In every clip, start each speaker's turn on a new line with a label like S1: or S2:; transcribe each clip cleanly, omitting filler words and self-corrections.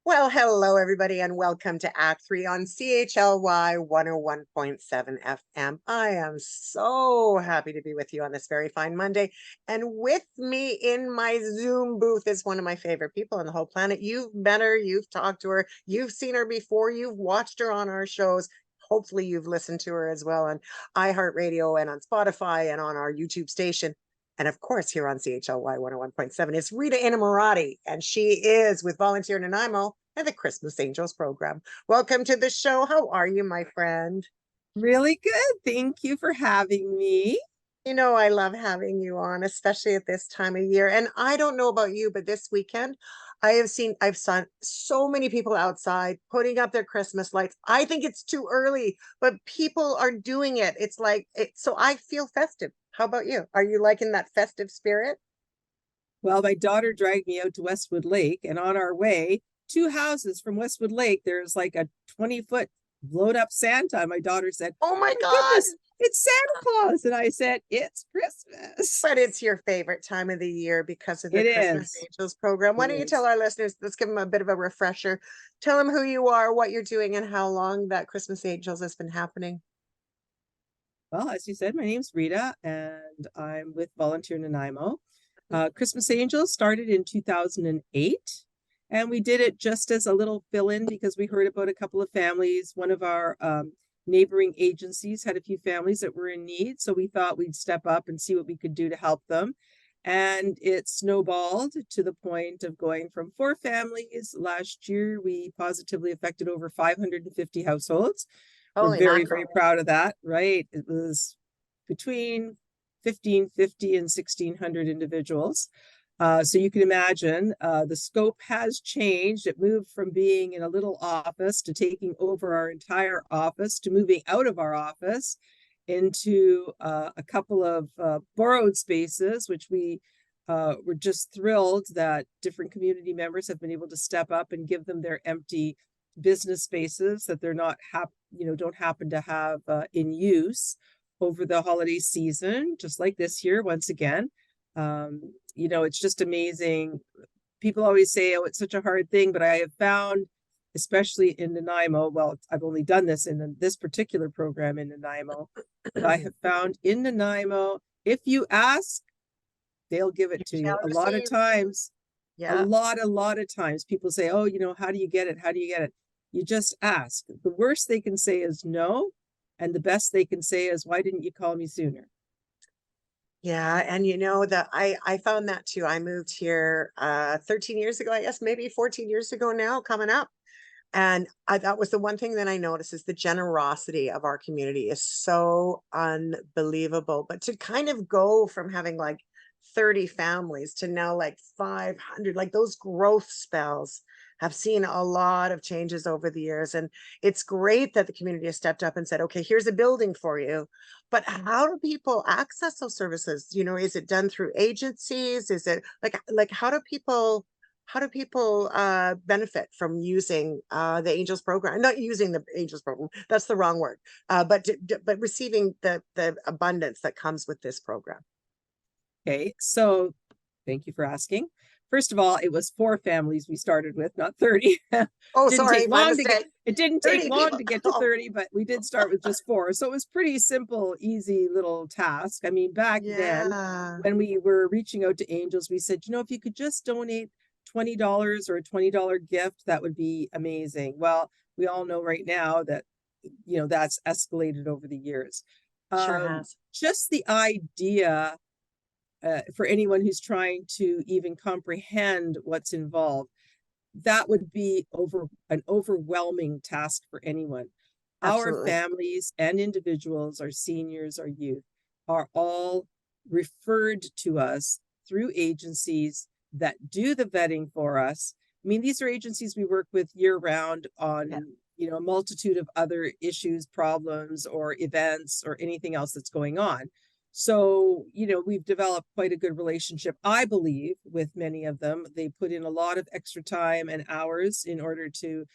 S1: Well, hello, everybody, and welcome to Act 3 on CHLY 101.7 FM. I am so happy to be with you on this very fine Monday. And with me in my Zoom booth is one of my favorite people on the whole planet. You've met her, you've talked to her, you've seen her before, you've watched her on our shows. Hopefully, you've listened to her as well on iHeartRadio and on Spotify and on our YouTube station. And of course, here on CHLY 101.7 is Rita Innamorati, and she is with Volunteer Nanaimo and the Christmas Angels program. Welcome to the show. How are you, my friend?
S2: Really good. Thank you for having me.
S1: You know, I love having you on, especially at this time of year. And I don't know about you, but this weekend, I've seen so many people outside putting up their Christmas lights. I think it's too early, but people are doing it. It's like, so I feel festive. How about you? Are you liking that festive spirit?
S2: Well, my daughter dragged me out to Westwood Lake, and on our way, two houses from Westwood Lake, there's like a 20-foot blown up Santa. And my daughter said,
S1: Oh
S2: "Oh
S1: my
S2: my
S1: God.
S2: goodness, it's Santa Claus." And I said, "It's Christmas."
S1: But it's your favorite time of the year because of the
S2: It
S1: Christmas
S2: is.
S1: Angels program.
S2: It
S1: Why don't you tell
S2: is.
S1: our listeners, let's give them a bit of a refresher. Tell them who you are, what you're doing, and how long that Christmas Angels has been happening.
S2: Well, as you said, my name's Rita, and I'm with Volunteer Nanaimo. Christmas Angels started in 2008, and we did it just as a little fill-in because we heard about a couple of families. One of our neighboring agencies had a few families that were in need, so we thought we'd step up and see what we could do to help them. And it snowballed to the point of going from 4 families. Last year, we positively affected over 550 households. We're
S1: Holy
S2: very, very
S1: mackerel.
S2: proud of that, right? It was between 1550 and 1600 individuals. So you can imagine the scope has changed. It moved from being in a little office to taking over our entire office to moving out of our office into a couple of borrowed spaces, which we were just thrilled that different community members have been able to step up and give them their empty business spaces that they're not don't happen to have in use over the holiday season, just like this year once again. It's just amazing. People always say, "Oh, it's such a hard thing," but I have found, especially in Nanaimo, well, I've only done this in this particular program in Nanaimo, but I have found in Nanaimo, if you ask, they'll give
S1: You
S2: it to you.
S1: shall
S2: A lot of
S1: receive.
S2: times,
S1: Yeah.
S2: a lot of times people say, "Oh, how do you get it? How do you get it?" You just ask. The worst they can say is no, and the best they can say is, "Why didn't you call me sooner?"
S1: Yeah, and you know that I found that too. I moved here 13 years ago, I guess maybe 14 years ago now, coming up. And that was the one thing that I noticed is the generosity of our community is so unbelievable. But to kind of go from having like 30 families to now like 500, like those growth spells have seen a lot of changes over the years. And it's great that the community has stepped up and said, okay, here's a building for you. But how do people access those services? You know, is it done through agencies? Is it like how do people benefit from using the Angels program? Not using the Angels program, that's the wrong word, but receiving the abundance that comes with this program.
S2: Okay, so thank you for asking. First of all, it was 4 families we started with, not 30.
S1: Oh,
S2: Didn't take
S1: sorry, my
S2: long to get
S1: mistake.
S2: it didn't take
S1: 30
S2: long
S1: people.
S2: to get to
S1: Oh,
S2: 30, but we did start with just 4. So it was pretty simple, easy little task. I mean, back then
S1: yeah.
S2: when we were reaching out to Angels, we said, if you could just donate $20 or a $20 gift, that would be amazing. Well, we all know right now that that's escalated over the years.
S1: Sure has.
S2: Just the idea for anyone who's trying to even comprehend what's involved, that would be an overwhelming task for anyone. Our
S1: Absolutely.
S2: families and individuals, our seniors, our youth, are all referred to us through agencies that do the vetting for us. I mean, these are agencies we work with year round
S1: Yeah.
S2: on, a multitude of other issues, problems, or events, or anything else that's going on. So, we've developed quite a good relationship, I believe, with many of them. They put in a lot of extra time and hours in order to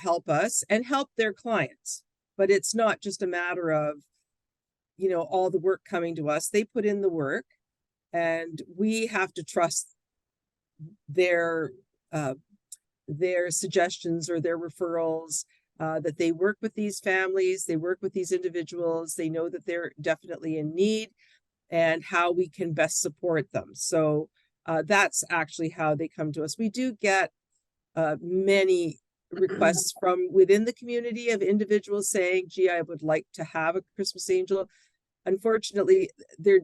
S2: help us and help their clients. But it's not just a matter of, all the work coming to us. They put in the work, and we have to trust their uh, their suggestions or their referrals, that they work with these families, they work with these individuals, they know that they're definitely in need and how we can best support them. So that's actually how they come to us. We do get many requests from within the community of individuals saying, gee, I would like to have a Christmas angel. Unfortunately, there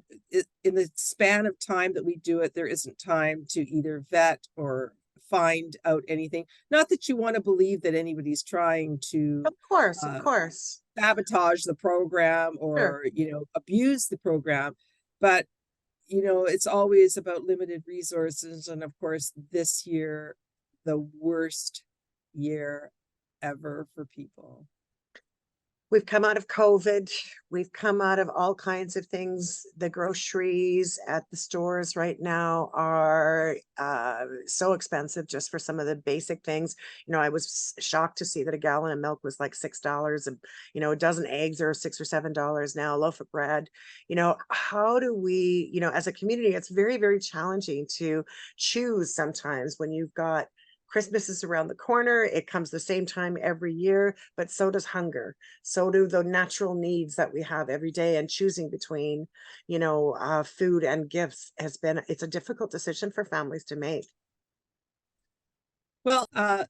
S2: in the span of time that we do it, there isn't time to either vet or find out anything. Not that you want to believe that anybody's trying to
S1: Of
S2: uh,
S1: course.
S2: sabotage the program
S1: Sure.
S2: or, abuse the program, but it's always about limited resources. And of course, this year, the worst year ever for people.
S1: We've come out of COVID. We've come out of all kinds of things. The groceries at the stores right now are so expensive just for some of the basic things. I was shocked to see that a gallon of milk was like $6, and a dozen eggs are $6 or $7 now. A loaf of bread. How do we? As a community, it's very, very challenging to choose sometimes when you've got Christmas is around the corner. It comes the same time every year, but so does hunger. So do the natural needs that we have every day. And choosing between, food and gifts it's a difficult decision for families to make.
S2: Well, I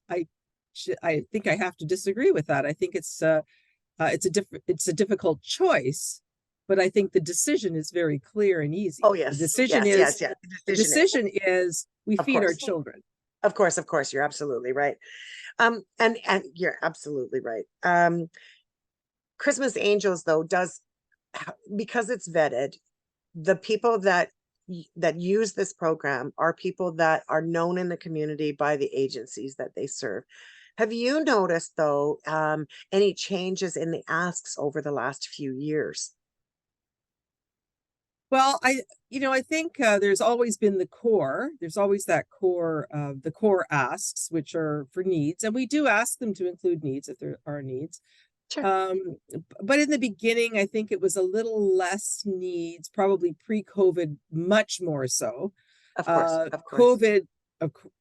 S2: think I have to disagree with that. I think it's a difficult choice, but I think the decision is very clear and easy.
S1: Oh,
S2: The
S1: yes,
S2: decision
S1: yes,
S2: is
S1: yes, yes.
S2: the
S1: The decision is,
S2: decision is we
S1: of
S2: feed our
S1: course,
S2: children.
S1: of course, you're absolutely right. And you're absolutely right. Christmas Angels, though, because it's vetted, the people that use this program are people that are known in the community by the agencies that they serve. Have you noticed, though, any changes in the asks over the last few years?
S2: Well, I think there's always been the core. There's always that core, the core asks, which are for needs, and we do ask them to include needs if there are needs.
S1: Sure.
S2: But in the beginning, I think it was a little less needs, probably pre-COVID, much more so.
S1: Of course, of course.
S2: COVID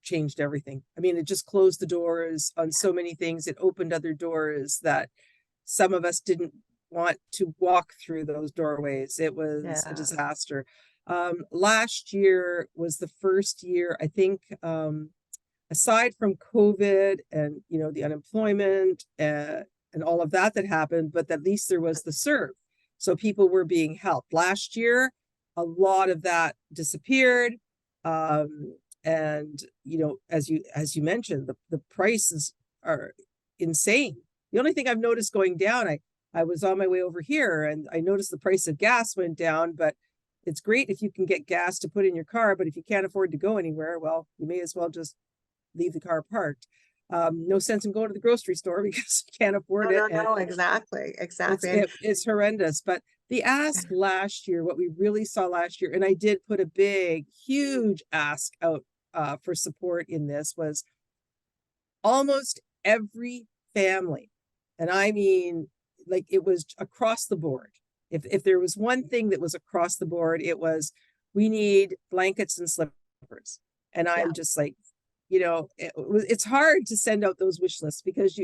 S2: changed everything. I mean, it just closed the doors on so many things. It opened other doors that some of us didn't want to walk through those doorways. It was a
S1: Yeah.
S2: disaster. Last year was the first year, I think, aside from COVID and the unemployment and all of that happened, but at least there was the serve. So people were being helped. Last year, a lot of that disappeared. And as you mentioned, the prices are insane. The only thing I've noticed going down, I was on my way over here and I noticed the price of gas went down, but it's great if you can get gas to put in your car, but if you can't afford to go anywhere, well, you may as well just leave the car parked. No sense in going to the grocery store because you can't afford
S1: No,
S2: it.
S1: no,
S2: And
S1: no, exactly, exactly. And
S2: it's horrendous. But the ask last year, what we really saw last year, and I did put a big, huge ask out for support in this, was almost every family. And I mean, like, it was across the board. If there was one thing that was across the board, it was we need blankets and slippers. And
S1: yeah,
S2: I'm just like, it's hard to send out those wish lists because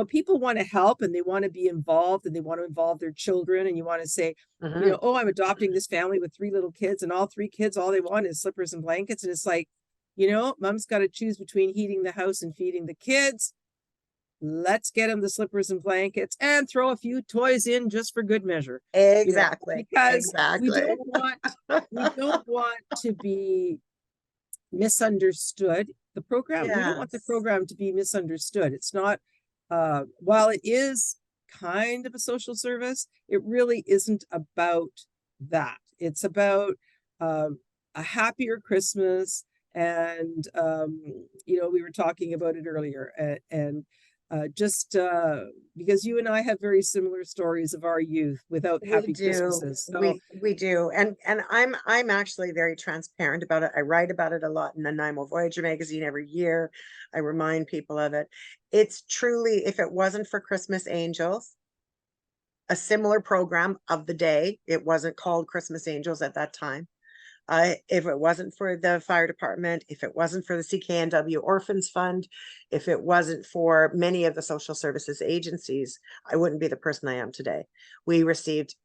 S2: people want to help and they want to be involved and they want to involve their children, and you want to say,
S1: mhm.
S2: oh, I'm adopting this family with 3 little kids, and all 3 kids, all they want is slippers and blankets. And it's like, mom's got to choose between heating the house and feeding the kids. Let's get them the slippers and blankets and throw a few toys in just for good measure,
S1: Exactly,
S2: because we
S1: exactly.
S2: don't want to be misunderstood. We don't want the
S1: Yes.
S2: program to be misunderstood. It's not, while it is kind of a social service, it really isn't about that. It's about a happier Christmas. And, we were talking about it earlier, and just because you and I have very similar stories of our youth without
S1: We
S2: happy
S1: do.
S2: Christmases. So
S1: We do. And I'm actually very transparent about it. I write about it a lot in the Nanaimo Voyager magazine every year. I remind people of it. It's truly, if it wasn't for Christmas Angels, a similar program of the day, it wasn't called Christmas Angels at that time. If it wasn't for the fire department, if it wasn't for the CKNW Orphans Fund, if it wasn't for many of the social services agencies, I wouldn't be the person I am today. We received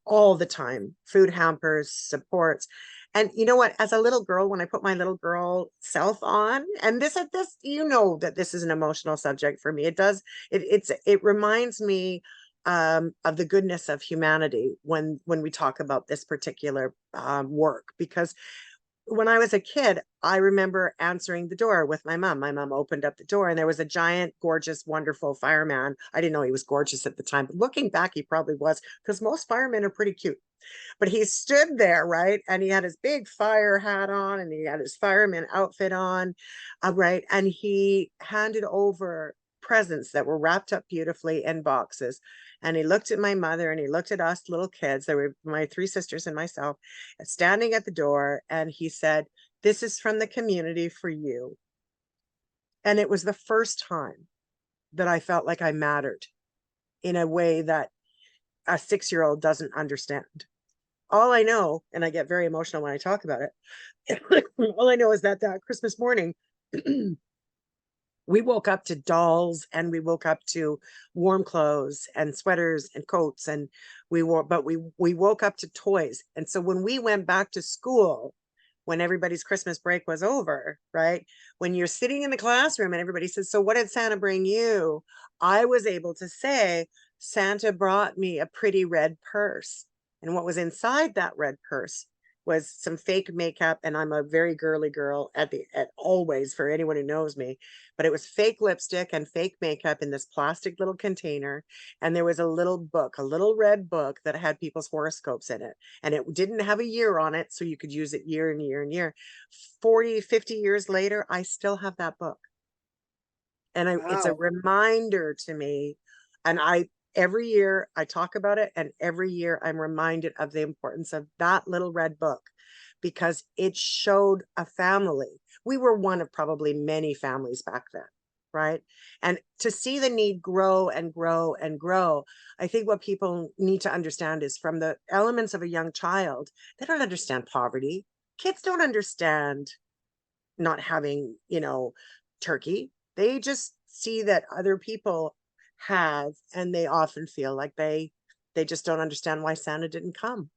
S1: all the time food hampers, supports. And you know what? As a little girl, when I put my little girl self on, and this, you know, that this is an emotional subject for me. It does, it reminds me of the goodness of humanity when we talk about this particular work, because when I was a kid, I remember answering the door with my mom. My mom opened up the door and there was a giant, gorgeous, wonderful fireman. I didn't know he was gorgeous at the time, but looking back, he probably was, because most firemen are pretty cute. But he stood there, right? And he had his big fire hat on and he had his fireman outfit on, right? And he handed over presents that were wrapped up beautifully in boxes. And he looked at my mother and he looked at us little kids. There were my three sisters and myself standing at the door. And he said, "This is from the community for you." And it was the first time that I felt like I mattered in a way that a 6-year-old doesn't understand. All I know, and I get very emotional when I talk about it, all I know is that that Christmas morning, we woke up to dolls and we woke up to warm clothes and sweaters and coats, and we woke up to toys. And so when we went back to school, when everybody's Christmas break was over, right? When you're sitting in the classroom and everybody says, "So what did Santa bring you?" I was able to say, "Santa brought me a pretty red purse." And what was inside that red purse was some fake makeup. And I'm a very girly girl at always, for anyone who knows me, but it was fake lipstick and fake makeup in this plastic little container. And there was a little book, a little red book that had people's horoscopes in it. And it didn't have a year on it, so you could use it year and year and year. 40, 50 years later, I still have that book. And it's a
S2: Wow.
S1: reminder to me. And every year I talk about it, and every year I'm reminded of the importance of that little red book, because it showed a family. We were one of probably many families back then, right? And to see the need grow and grow and grow, I think what people need to understand is, from the elements of a young child, they don't understand poverty. Kids don't understand not having, turkey. They just see that other people have, and they often feel like they just don't understand why Santa didn't come.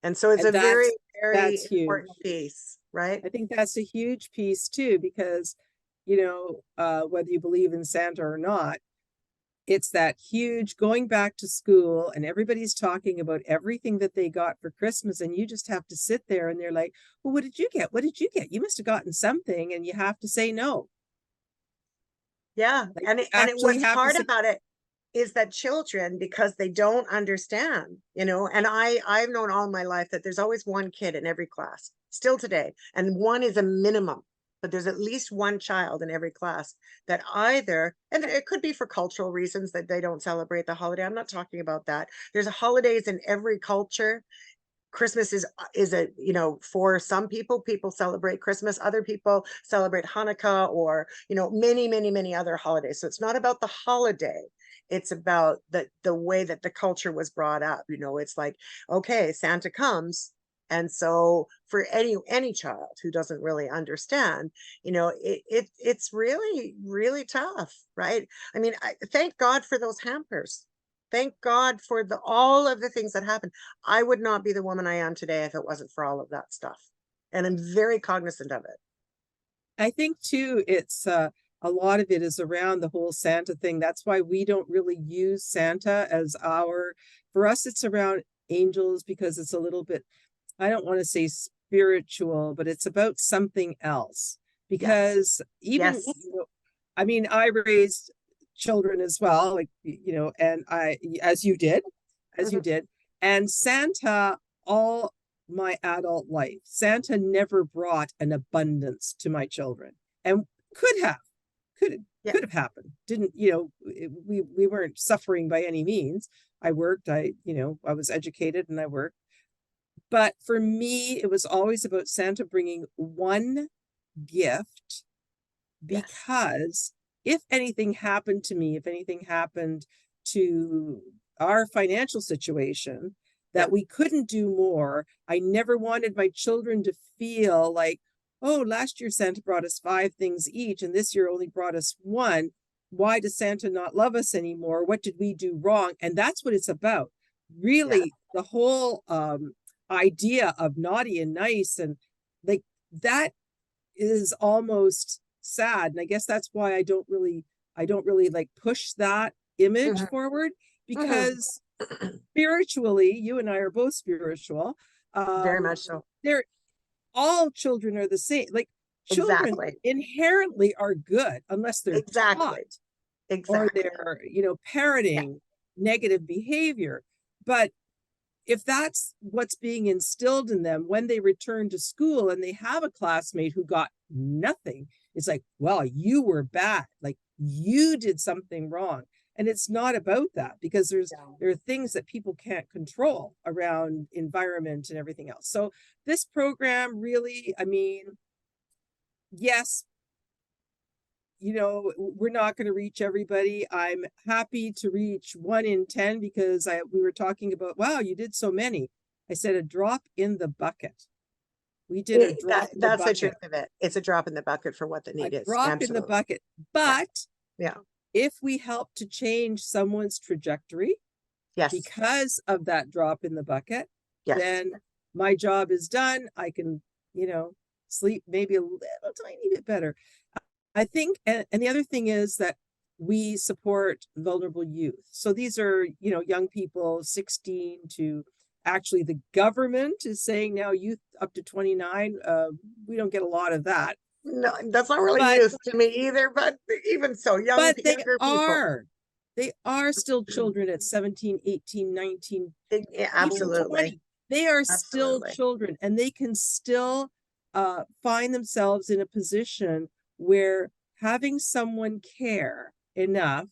S1: And so it's a
S2: And
S1: very, very
S2: that's
S1: important
S2: huge.
S1: piece, right?
S2: I think that's a huge piece too, because, whether you believe in Santa or not, it's that huge going back to school and everybody's talking about everything that they got for Christmas. And you just have to sit there and they're like, "Well, what did you get? What did you get? You must have gotten something." And you have to say no.
S1: Yeah.
S2: Like,
S1: And
S2: you actually
S1: what's
S2: have to
S1: hard
S2: say,
S1: about it is that children, because they don't understand, and I've known all my life that there's always one kid in every class still today, and one is a minimum, but there's at least one child in every class that either, and it could be for cultural reasons that they don't celebrate the holiday. I'm not talking about that. There's holidays in every culture. Christmas is a, for some people celebrate Christmas, other people celebrate Hanukkah, or many, many, many other holidays. So it's not about the holiday, it's about the way that the culture was brought up. It's like, okay, Santa comes. And so for any child who doesn't really understand, it's really, really tough, right? I mean, thank God for those hampers. Thank God for all of the things that happened. I would not be the woman I am today if it wasn't for all of that stuff. And I'm very cognizant of it.
S2: I think too, it's a lot of it is around the whole Santa thing. That's why we don't really use Santa as for us, it's around angels, because it's a little bit, I don't want to say spiritual, but it's about something else.
S1: Yes.
S2: Because even,
S1: Yes.
S2: I mean, I raised children as well, like, and as you did, as you
S1: Mhm.
S2: did. And Santa, all my adult life, Santa never brought an abundance to my children, and could have, could
S1: Yeah.
S2: could have happened. Didn't, we weren't suffering by any means. I worked, I was educated and I worked. But for me, it was always about Santa bringing one gift,
S1: Yes.
S2: because if anything happened to me, if anything happened to our financial situation, that we couldn't do more. I never wanted my children to feel like, oh, last year Santa brought us 5 things each, and this year only brought us one. Why does Santa not love us anymore? What did we do wrong? And that's what it's about.
S1: Yeah.
S2: Really, the whole idea of naughty and nice, and like that is almost sad. And I guess that's why I don't really like push that image
S1: Hmm.
S2: forward,
S1: Hmm.
S2: because spiritually, you and I are both spiritual.
S1: Very
S2: Um,
S1: much so.
S2: they're all children are the same. Like children
S1: Exactly.
S2: inherently are good unless they're
S1: Exactly.
S2: taught or
S1: Exactly.
S2: they're,
S1: Yeah.
S2: parroting negative behavior. But if that's what's being instilled in them when they return to school and they have a classmate who got nothing, it's like, well, you were bad, like you did something wrong. And it's not about that, because
S1: Yeah.
S2: there are things that people can't control around environment and everything else. So this program really, I mean, yes, we're not going to reach everybody. I'm happy to reach 1 in 10, because we were talking about, wow, you did so many. I said a drop in the bucket. We did a drop in the
S1: That's the truth
S2: bucket,
S1: of it. It's a drop in the bucket for what the
S2: a
S1: need is.
S2: drop in the
S1: Absolutely.
S2: bucket.
S1: Yeah.
S2: But
S1: Yeah.
S2: if we help to change someone's trajectory
S1: Yes.
S2: because of that drop in the bucket,
S1: Yes.
S2: then my job is done. I can, you know, sleep maybe a little tiny bit better. I think, and the other thing is that we support vulnerable youth. So these are, young people 16 to, actually the government is saying now youth up to 29. We don't get a lot of that,
S1: No, that's not really
S2: but
S1: news to me either, but even so,
S2: but
S1: younger people.
S2: they are still children at 17, 18, 19,
S1: Yeah,
S2: even
S1: absolutely.
S2: 20. They are still
S1: Absolutely.
S2: children, and they can still find themselves in a position where having someone care enough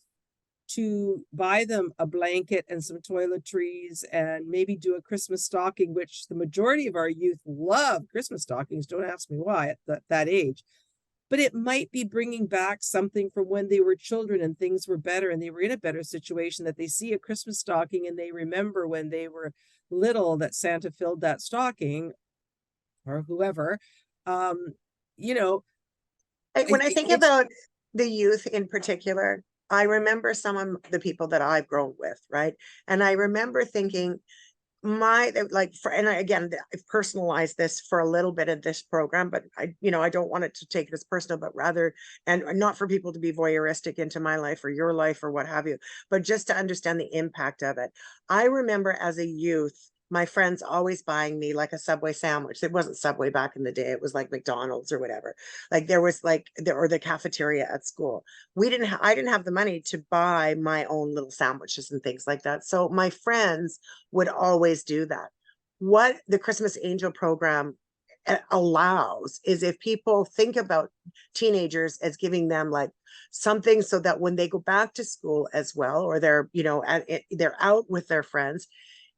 S2: to buy them a blanket and some toiletries and maybe do a Christmas stocking, which the majority of our youth love Christmas stockings. Don't ask me why at that age. But it might be bringing back something from when they were children and things were better and they were in a better situation, that they see a Christmas stocking and they remember when they were little that Santa filled that stocking, or whoever. Um, you know,
S1: When I think
S2: it's
S1: about the youth in particular, I remember some of the people that I've grown with, right? And I remember thinking, like for, and I, again, I've personalized this for a little bit of this program, but I don't want it to take it as personal, but rather, and not for people to be voyeuristic into my life or your life or what have you, but just to understand the impact of it. I remember as a youth, my friends always buying me like a Subway sandwich. It wasn't Subway back in the day. It was like McDonald's or whatever. Like there was like or the cafeteria at school. I didn't have the money to buy my own little sandwiches and things like that. So my friends would always do that. What the Christmas Angel program allows is, if people think about teenagers as giving them like something so that when they go back to school as well, or they're out with their friends,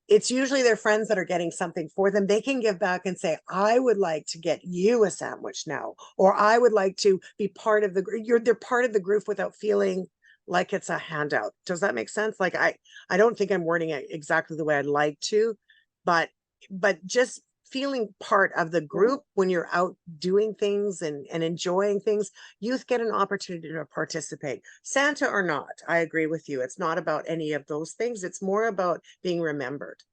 S1: it's usually their friends that are getting something for them. They can give back and say, I would like to get you a sandwich now, or I would like to be part of they're part of the group without feeling like it's a handout. Does that make sense? Like I don't think I'm wording it exactly the way I'd like to, but just feeling part of the group when you're out doing things and enjoying things, youth get an opportunity to participate. Santa or not, I agree with you. It's not about any of those things. It's more about being remembered.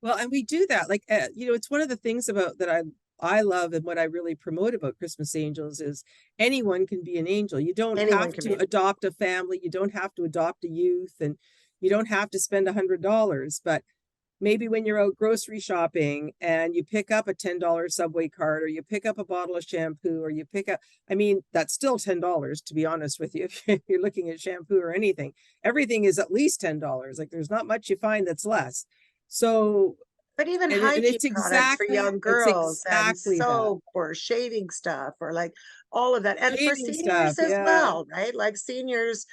S2: Well, and we do that. Like, it's one of the things about that I love, and what I really promote about Christmas Angels is anyone can be an angel. You don't
S1: Anyone
S2: have
S1: can
S2: to
S1: be.
S2: adopt a family, you don't have to adopt a youth, and you don't have to spend $100. But maybe when you're out grocery shopping and you pick up a $10 Subway card, or you pick up a bottle of shampoo, or you pick up, I mean, that's still $10, to be honest with you. If you're looking at shampoo or anything, everything is at least $10. Like there's not much you find that's less. So,
S1: But even
S2: and
S1: hygiene products for young
S2: it's
S1: girls and
S2: exactly that.
S1: soap or shaving stuff or like all of that. And for
S2: Shaving stuff,
S1: seniors as
S2: yeah.
S1: well, right? Like seniors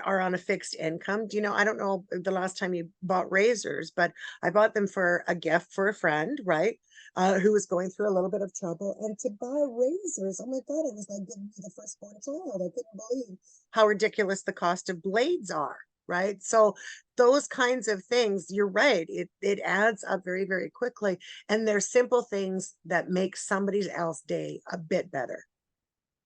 S1: are on a fixed income. Do you know, I don't know the last time you bought razors, but I bought them for a gift for a friend, right? Who was going through a little bit of trouble. And to buy razors, oh my God, it was like giving me the firstborn child. I couldn't believe how ridiculous the cost of blades are, right? So those kinds of things, you're right, it adds up very, very quickly. And they're simple things that make somebody else's day a bit better.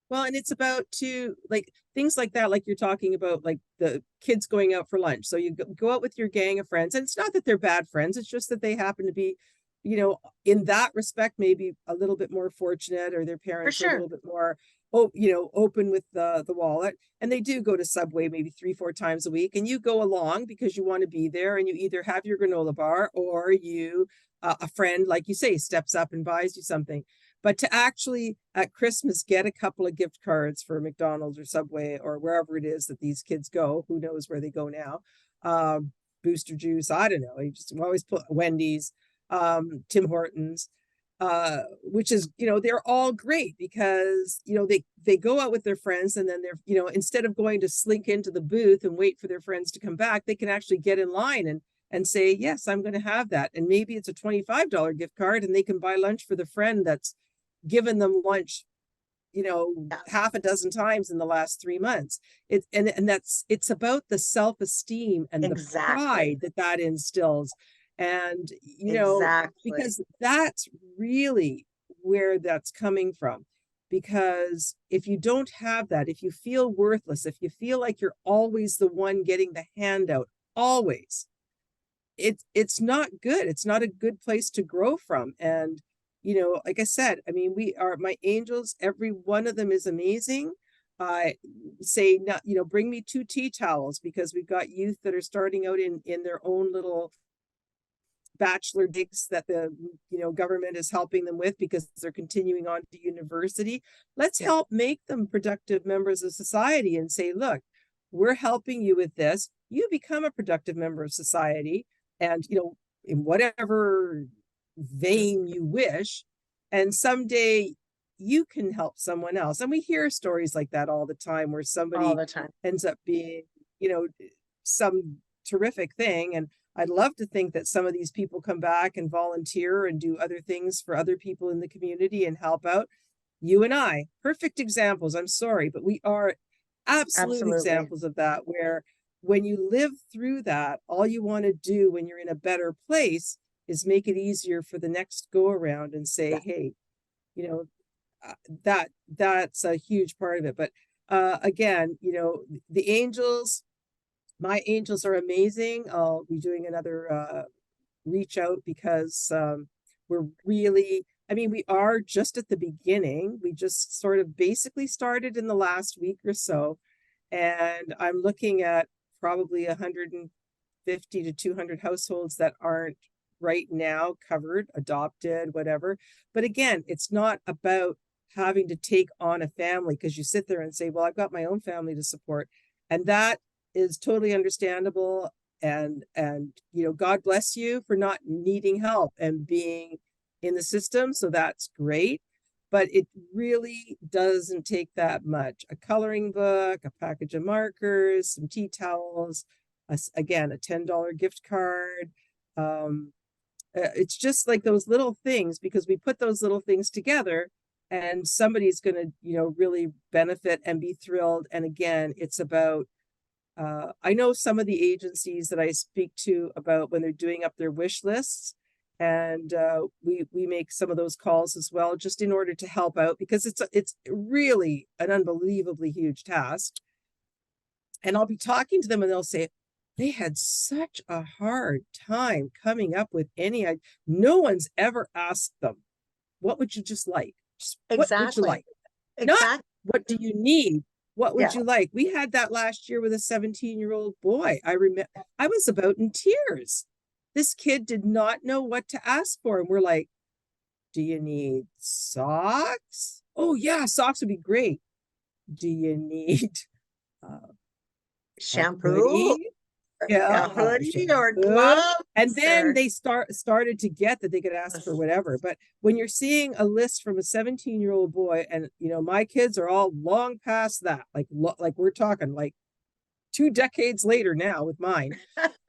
S2: Well, and it's about to like things like that, like you're talking about, like the kids going out for lunch. So you go out with your gang of friends, and it's not that they're bad friends, it's just that they happen to be, in that respect, maybe a little bit more fortunate, or their
S1: For
S2: parents are a
S1: sure.
S2: little bit more, oh, open with the wallet. And they do go to Subway maybe 3, 4 times a week, and you go along because you want to be there, and you either have your granola bar or a friend, like you say, steps up and buys you something. But to actually at Christmas get a couple of gift cards for McDonald's or Subway or wherever it is that these kids go, who knows where they go now? Um, Booster Juice, I don't know. You just always put Wendy's, Tim Hortons, which is, they're all great because, they go out with their friends, and then they're, instead of going to slink into the booth and wait for their friends to come back, they can actually get in line and say, yes, I'm going to have that. And maybe it's a $25 gift card, and they can buy lunch for the friend that's given them lunch,
S1: Yeah,
S2: half a dozen times in the last 3 months. It's about the self-esteem and the
S1: exactly.
S2: pride that instills. And,
S1: Exactly.
S2: because that's really where that's coming from. Because if you don't have that, if you feel worthless, if you feel like you're always the one getting the handout, always, it's not good. It's not a good place to grow from. And like I said, I mean, we are my angels, every one of them is amazing. I say, not, bring me 2 tea towels, because we've got youth that are starting out in their own little bachelor digs that the government is helping them with because they're continuing on to university. Let's
S1: Yeah.
S2: help make them productive members of society and say, look, we're helping you with this. You become a productive member of society, and in whatever vein you wish, and someday you can help someone else. And we hear stories like that all the time, where
S1: All
S2: somebody
S1: the time.
S2: ends up being, some terrific thing. And I'd love to think that some of these people come back and volunteer and do other things for other people in the community and help out. You and I, perfect examples. I'm sorry, but we are absolute
S1: Absolutely.
S2: examples of that, where when you live through that, all you want to do when you're in a better place is make it easier for the next go around and say,
S1: Yeah.
S2: hey, you know, that's a huge part of it. But again, the angels, my angels are amazing. I'll be doing another reach out because we're really, I mean, we are just at the beginning. We just sort of basically started in the last week or so. And I'm looking at probably 150 to 200 households that aren't right now covered, adopted, whatever. But again, it's not about having to take on a family, because you sit there and say, well, I've got my own family to support. And that is totally understandable. And God bless you for not needing help and being in the system. So that's great. But it really doesn't take that much. A coloring book, a package of markers, some tea towels, again, a $10 gift card. It's just like those little things, because we put those little things together, and somebody's going to, really benefit and be thrilled. And again, it's about, I know some of the agencies that I speak to about when they're doing up their wish lists, and we make some of those calls as well, just in order to help out, because it's really an unbelievably huge task. And I'll be talking to them, and they'll say they had such a hard time coming up with any. No one's ever asked them, what would you just like? Just, what would you
S1: Exactly.
S2: like? Not
S1: Exactly.
S2: what do you need? What would
S1: Yeah.
S2: you like? We had that last year with a 17-year-old boy. I remember I was about in tears. This kid did not know what to ask for. And we're like, do you need socks? Oh, yeah, socks would be great. Do you need uh, a
S1: Shampoo,
S2: hoodie?
S1: a
S2: Yeah,
S1: hoodie or
S2: shampoo. And
S1: gloves
S2: then
S1: or
S2: they started to get that they could ask for whatever. But when you're seeing a list from a 17-year-old boy, and my kids are all long past that, like we're talking like 2 decades later now with mine.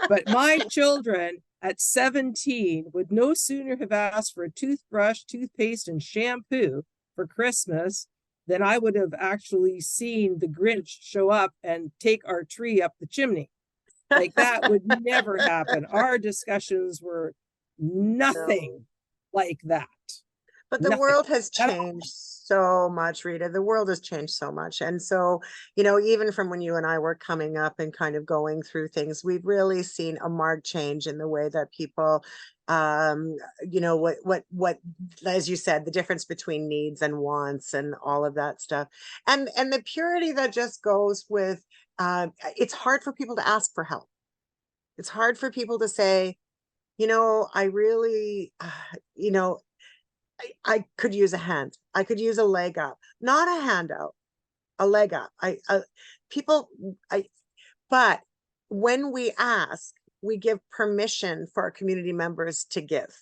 S2: But my children at 17 would no sooner have asked for a toothbrush, toothpaste, and shampoo for Christmas than I would have actually seen the Grinch show up and take our tree up the chimney. Like that would never happen. Our discussions were
S1: No.
S2: nothing like that.
S1: But the
S2: Nothing
S1: world has
S2: at all.
S1: changed so much, Rita. The world has changed so much. And so, even from when you and I were coming up and kind of going through things, we've really seen a marked change in the way that people, um, what, as you said, the difference between needs and wants and all of that stuff. And the purity that just goes with, it's hard for people to ask for help. It's hard for people to say, I really, I could use a hand. I could use a leg up, not a handout, a leg up. People, I, but when we ask, we give permission for our community members to give.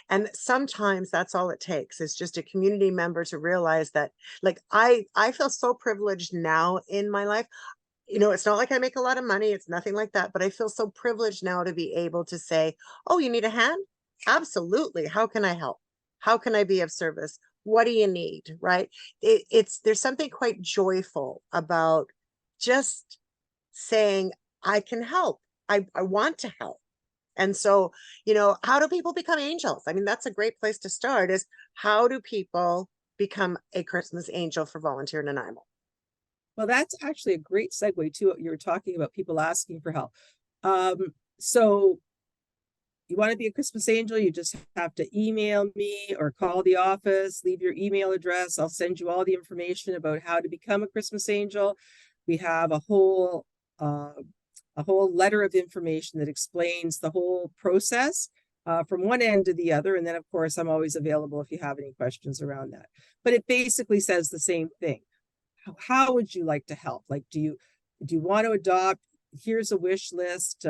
S1: And sometimes that's all it takes is just a community member to realize that, like, I feel so privileged now in my life. It's not like I make a lot of money. It's nothing like that, but I feel so privileged now to be able to say, "Oh, you need a hand? Absolutely. How can I help? How can I be of service? What do you need?" Right? There's something quite joyful about just saying, "I can help. I want to help." And so, how do people become angels? I mean, that's a great place to start is how do people become a Christmas angel for Volunteer and Nanaimo?
S2: Well, that's actually a great segue to what you were talking about, people asking for help. So you want to be a Christmas angel, you just have to email me or call the office, leave your email address. I'll send you all the information about how to become a Christmas angel. We have a whole letter of information that explains the whole process from one end to the other. And then, of course, I'm always available if you have any questions around that. But it basically says the same thing. How would you like to help? Like, do you want to adopt? Here's a wish list.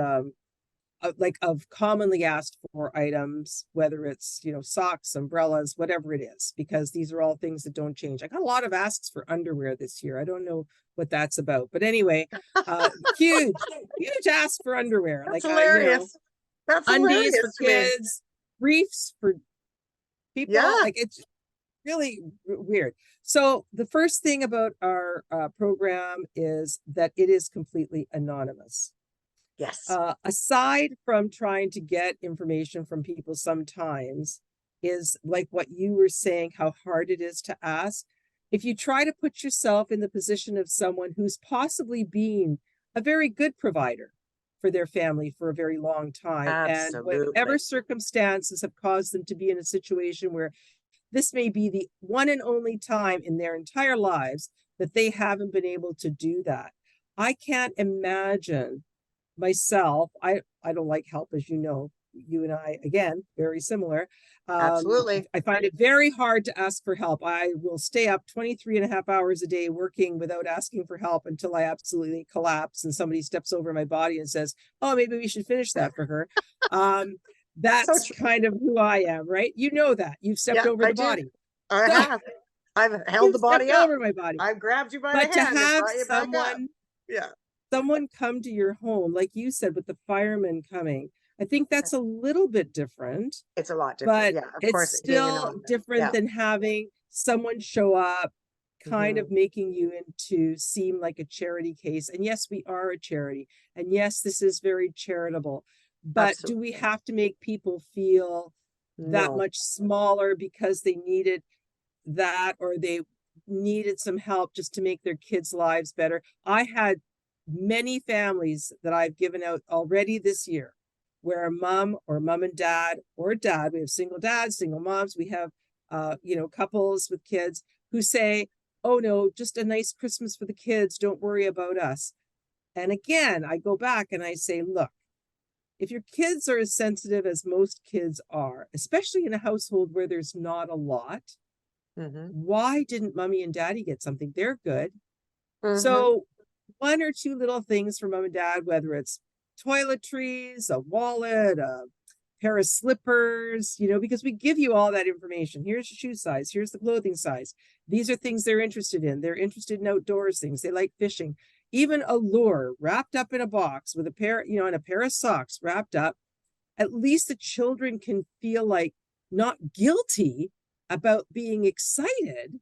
S2: Like of commonly asked for items, whether it's, socks, umbrellas, whatever it is, because these are all things that don't change. I got a lot of asks for underwear this year. I don't know what that's about, but anyway, huge ask for underwear.
S1: That's
S2: Like,
S1: hilarious. That's
S2: undies for
S1: hilarious to me.
S2: kids, briefs for people.
S1: Yeah.
S2: Like, it's really weird. So the first thing about our program is that it is completely anonymous.
S1: Yes.
S2: Aside from trying to get information from people sometimes, is like what you were saying, how hard it is to ask. If you try to put yourself in the position of someone who's possibly been a very good provider for their family for a very long time, and whatever
S1: Absolutely.
S2: circumstances have caused them to be in a situation where this may be the one and only time in their entire lives that they haven't been able to do that. I can't imagine myself. I don't like help, as you know. You and I, again, very similar.
S1: Absolutely.
S2: I find it very hard to ask for help. I will stay up 23 and a half hours a day working without asking for help until I absolutely collapse and somebody steps over my body and says, "Oh, maybe we should finish that for her."
S1: So
S2: That's
S1: true.
S2: kind of who I am, right? You know that. You've stepped
S1: Yeah,
S2: over
S1: I
S2: the
S1: do.
S2: body.
S1: I
S2: So
S1: have. I've held
S2: you've
S1: the body
S2: stepped
S1: up.
S2: over my body.
S1: I've grabbed you by the
S2: But to
S1: hand and
S2: have
S1: brought you back up. Yeah.
S2: someone come to your home, like you said, with the firemen coming, I think that's a little bit different,
S1: It's a lot different.
S2: but
S1: Yeah, of
S2: it's
S1: course, being
S2: still
S1: anonymous.
S2: different
S1: Yeah.
S2: than having someone show up, kind
S1: Hmm.
S2: of making you into seem like a charity case. And yes, we are a charity. And yes, this is very charitable. But do we
S1: Absolutely.
S2: have to make people feel that
S1: No.
S2: much smaller because they needed that, or they needed some help just to make their kids' lives better? I had many families that I've given out already this year where a mom or mom and dad, or dad, we have single dads, single moms, we have couples with kids who say, "Oh no, just a nice Christmas for the kids, don't worry about us." And again, I go back and I say, look, if your kids are as sensitive as most kids are, especially in a household where there's not a lot,
S1: Hmm.
S2: why didn't mommy and daddy get something? They're good.
S1: Hmm.
S2: So one or two little things for mom and dad, whether it's toiletries, a wallet, a pair of slippers, because we give you all that information. Here's your shoe size. Here's the clothing size. These are things they're interested in. They're interested in outdoors things. They like fishing. Even a lure wrapped up in a box with a pair, and a pair of socks wrapped up. At least the children can feel like not guilty about being excited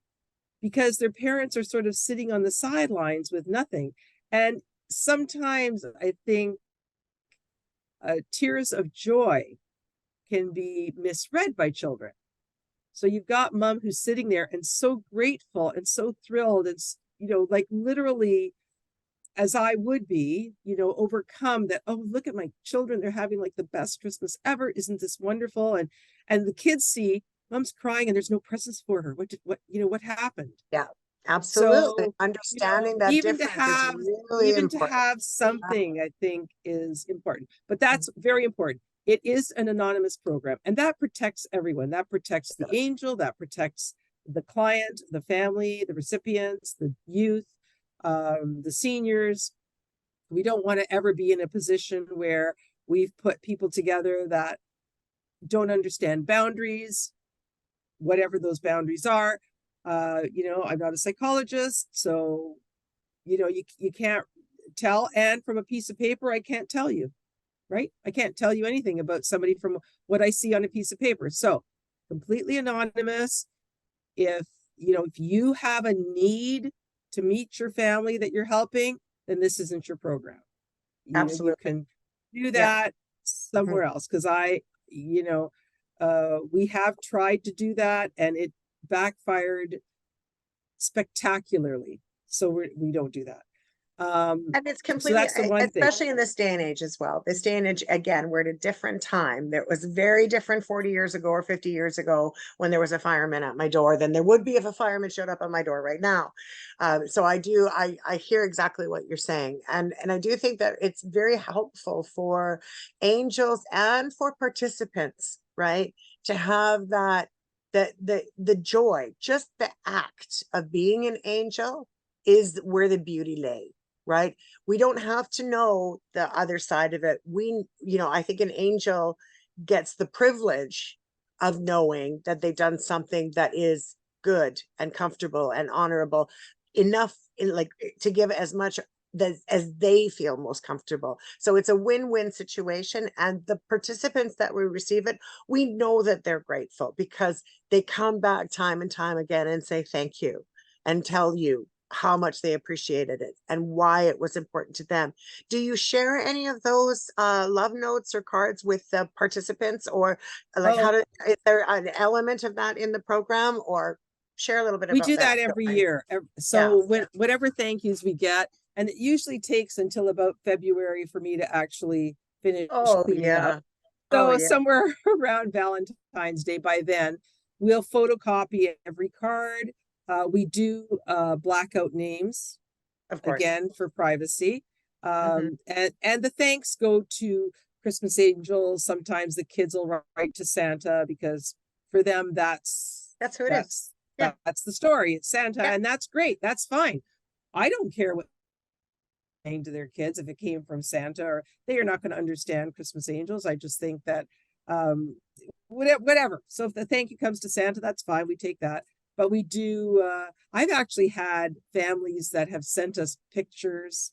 S2: because their parents are sort of sitting on the sidelines with nothing. And sometimes I think tears of joy can be misread by children. So you've got mom who's sitting there and so grateful and so thrilled and, like literally, as I would be, overcome that, oh, look at my children, they're having like the best Christmas ever. Isn't this wonderful? And the kids see mom's crying and there's no presents for her. What happened?
S1: Yeah, absolutely.
S2: So,
S1: Understanding that difference is really
S2: even to
S1: important.
S2: have something, I think, is important. But that's very important. It is an anonymous program, and that protects everyone. That protects the angel, that protects the client, the family, the recipients, the youth, the seniors. We don't want to ever be in a position where we've put people together that don't understand boundaries, whatever those boundaries are. I'm not a psychologist, so you can't tell. And from a piece of paper, I can't tell you, right? I can't tell you anything about somebody from what I see on a piece of paper. So completely anonymous. If you have a need to meet your family that you're helping, then this isn't your program. You
S1: Absolutely.
S2: can do
S1: Yeah.
S2: that somewhere else. Because we have tried to do that and it backfired spectacularly. So we don't do that.
S1: And it's
S2: So
S1: completely,
S2: that's the one thing.
S1: especially in this day and age as well. This day and age, again, we're at a different time. That was very different 40 years ago or 50 years ago when there was a fireman at my door than there would be if a fireman showed up at my door right now. So I hear exactly what you're saying. And I do think that it's very helpful for angels and for participants, right? To have the joy, just the act of being an angel is where the beauty lay, right? We don't have to know the other side of it. I think an angel gets the privilege of knowing that they've done something that is good and comfortable and honorable enough, like, to give as much as they feel most comfortable. So it's a win-win situation. And the participants that we receive it, we know that they're grateful because they come back time and time again and say thank you and tell you how much they appreciated it and why it was important to them. Do you share any of those love notes or cards with the participants, or like is there an element of that in the program, or share a little bit
S2: We
S1: about
S2: do
S1: that?
S2: that every year.
S1: Yeah.
S2: So whatever thank yous we get, and it usually takes until about February for me to actually finish
S1: Oh
S2: cleaning up.
S1: yeah. Oh
S2: So
S1: yeah.
S2: somewhere around Valentine's Day, by then, we'll photocopy every card. We do blackout names,
S1: Of course.
S2: again, for privacy.
S1: Mhm.
S2: And the thanks go to Christmas angels. Sometimes the kids will write to Santa because for them
S1: That's who it is.
S2: that's
S1: Yeah.
S2: that's the story. It's Santa,
S1: Yeah.
S2: and that's great. That's fine. I don't care what saying to their kids if it came from Santa, or they are not going to understand Christmas angels. I just think that um whatever. So if the thank you comes to Santa, that's fine. We take that. But we do I've actually had families that have sent us pictures,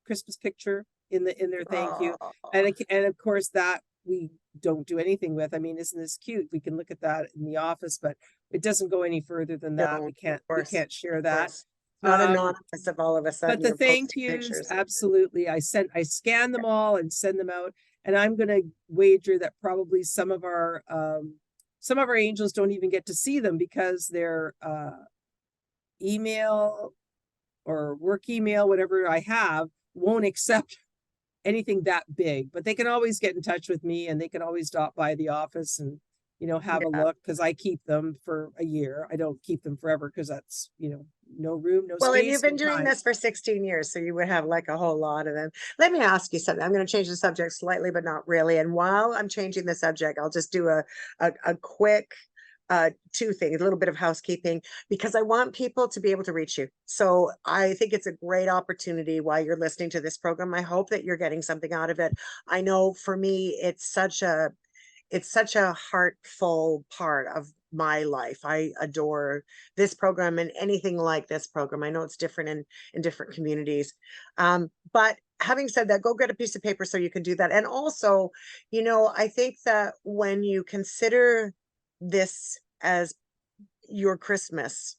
S2: Christmas picture in their thank you.
S1: Oh,
S2: And of course that we don't do anything with. I mean, isn't this cute? We can look at that in the office, but it doesn't go any further than that.
S1: no,
S2: We can't
S1: of
S2: share that.
S1: course. It's not
S2: Um,
S1: anonymous if all of a
S2: but
S1: sudden
S2: the
S1: you're
S2: thank
S1: posting
S2: yous,
S1: pictures.
S2: absolutely. I scan them all and send them out. And I'm gonna wager that probably some of our angels don't even get to see them because their email or work email, whatever I have, won't accept anything that big. But they can always get in touch with me and they can always stop by the office and have a
S1: Yeah.
S2: look, because I keep them for a year. I don't keep them forever because that's no room, no
S1: Well, and you've
S2: space,
S1: been
S2: no
S1: doing
S2: time.
S1: this for 16 years, so you would have like a whole lot of them. Let me ask you something. I'm going to change the subject slightly, but not really. And while I'm changing the subject, I'll just do a quick two things, a little bit of housekeeping, because I want people to be able to reach you. So I think it's a great opportunity while you're listening to this program. I hope that you're getting something out of it. I know for me, it's such a heartful part of my life. I adore this program and anything like this program. I know it's different in different communities. But having said that, go get a piece of paper so you can do that. And also, I think that when you consider this as your Christmas,